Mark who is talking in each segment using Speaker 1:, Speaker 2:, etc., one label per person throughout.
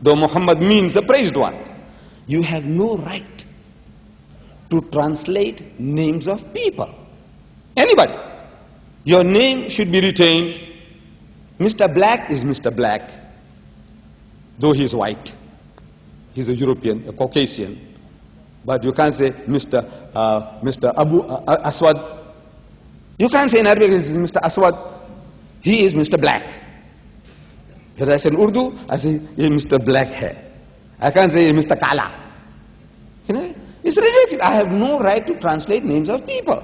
Speaker 1: though Muhammad means the praised one. You have no right to translate names of people. Anybody. Your name should be retained. Mr. Black is Mr. Black, though he's white. He's a European, a Caucasian. But you can't say Mr. Abu Aswad. You can't say in Arabic this is Mr. Aswad. He is Mr. Black. But I say in Urdu, I say he is Mr. Black hair. I can't say Mr. Kala. You know, it's ridiculous. I have no right to translate names of people.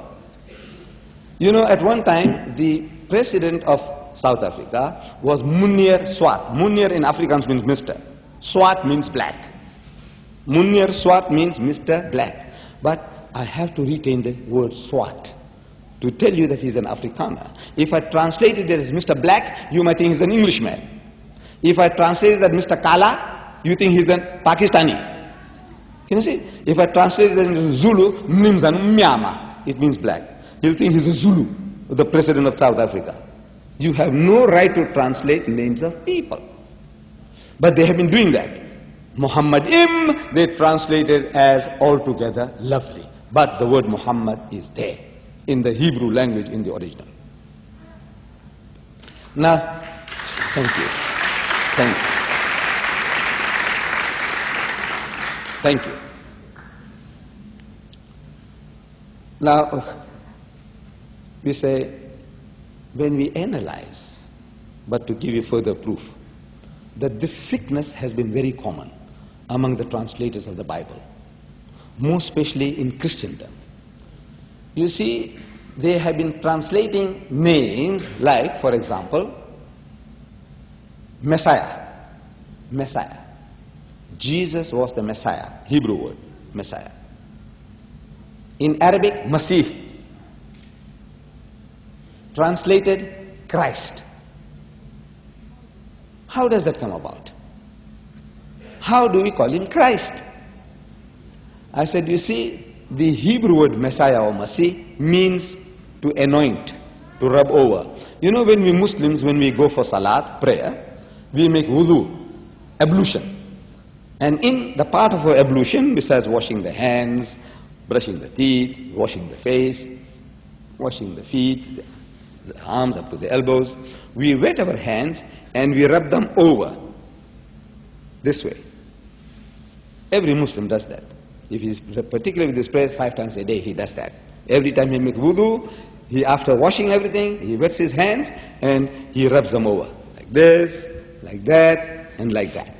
Speaker 1: You know, at one time, the president of South Africa was Munir Swart. Munir in Afrikaans means Mr. Swart means black. Munir Swart means Mr. Black. But I have to retain the word Swart to tell you that he's an Afrikaner. If I translate it as Mr. Black, you might think he's an Englishman. If I translate it as Mr. Kala, you think he's a Pakistani. Can you see? If I translate it into Zulu, Mnyama, it means black. He'll think he's a Zulu, the president of South Africa. You have no right to translate names of people. But they have been doing that. Muhammad they translated as altogether lovely. But the word Muhammad is there in the Hebrew language in the original. Now, thank you. Thank you. Thank you. Now, we say, when we analyze, but to give you further proof, that this sickness has been very common among the translators of the Bible, more especially in Christendom. You see, they have been translating names like, for example, Messiah. Messiah. Jesus was the Messiah, Hebrew word, Messiah. In Arabic, Masih. Translated, Christ. How does that come about? How do we call him Christ? I said, you see, the Hebrew word Messiah or Masih means to anoint, to rub over. You know, when we Muslims, when we go for salat, prayer, we make wudu, ablution. And in the part of our ablution, besides washing the hands, brushing the teeth, washing the face, washing the feet, the arms up to the elbows, we wet our hands and we rub them over this way. Every Muslim does that. If he's particularly with his prayers 5 times a day, he does that. Every time he makes wudu, after washing everything, he wets his hands and he rubs them over. Like this, like that, and like that.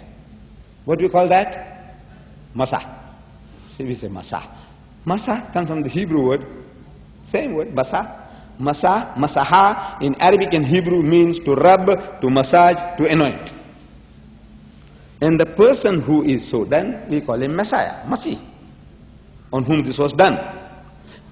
Speaker 1: What do we call that? Masah. See, we say masah. Masah comes from the Hebrew word, same word, masah. Masah, masaha, in Arabic and Hebrew means to rub, to massage, to anoint. And the person who is so done, we call him Messiah, Masih, on whom this was done.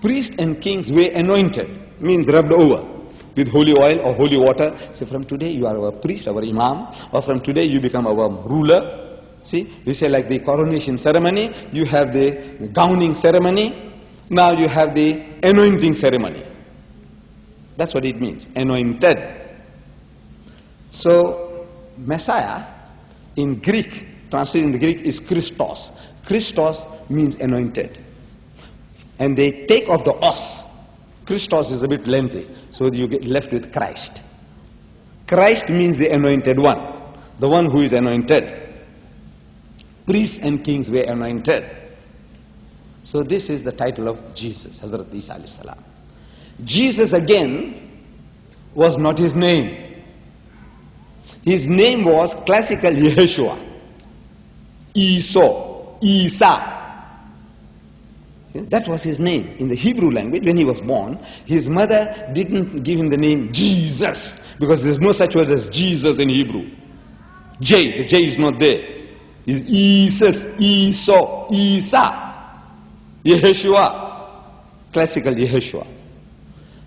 Speaker 1: Priests and kings were anointed, means rubbed over with holy oil or holy water. Say, from today you are our priest, our imam, or from today you become our ruler. See, we say like the coronation ceremony, you have the gowning ceremony, now you have the anointing ceremony. That's what it means, anointed. So, Messiah in Greek, translated in the Greek, is Christos. Christos means anointed. And they take off the os. Christos is a bit lengthy, so you get left with Christ. Christ means the anointed one, the one who is anointed. Priests and kings were anointed. So this is the title of Jesus, Hazrat Isa alayhi salam. Jesus again was not his name. His name was classical Yeshua. Isa. That was his name. In the Hebrew language, when he was born, his mother didn't give him the name Jesus, because there's no such word as Jesus in Hebrew. J, the J is not there. It's Isus, Isa, Yeshua, classical Yeshua.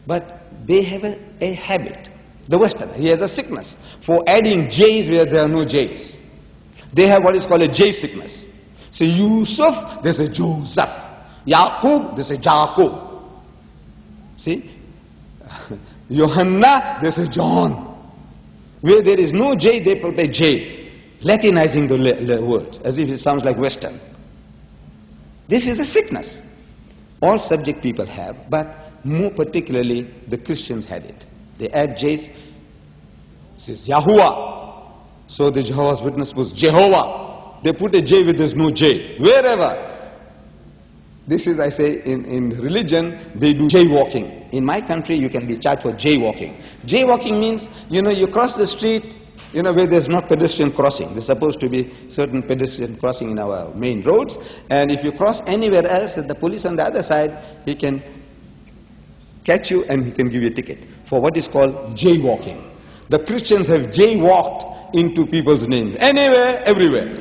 Speaker 1: But they have a habit, the Westerner, he has a sickness for adding J's where there are no J's. They have what is called a J sickness. So Yusuf, there's a Joseph. Yaqub, there's a Jacob. See? Johanna, there's a John. Where there is no J, they put a J. Latinizing the words as if it sounds like Western. This is a sickness. All subject people have, but more particularly the Christians had it. They add J's. It says Yahuwah. So the Jehovah's Witness was Jehovah. They put a J with there's no J. Wherever. This is, I say, in religion, they do jaywalking. In my country, you can be charged for jaywalking. Jaywalking means, you cross the street, where there's not pedestrian crossing. There's supposed to be certain pedestrian crossing in our main roads. And if you cross anywhere else, the police on the other side, he can catch you and he can give you a ticket for what is called jaywalking. The Christians have jaywalked into people's names. Anywhere, everywhere.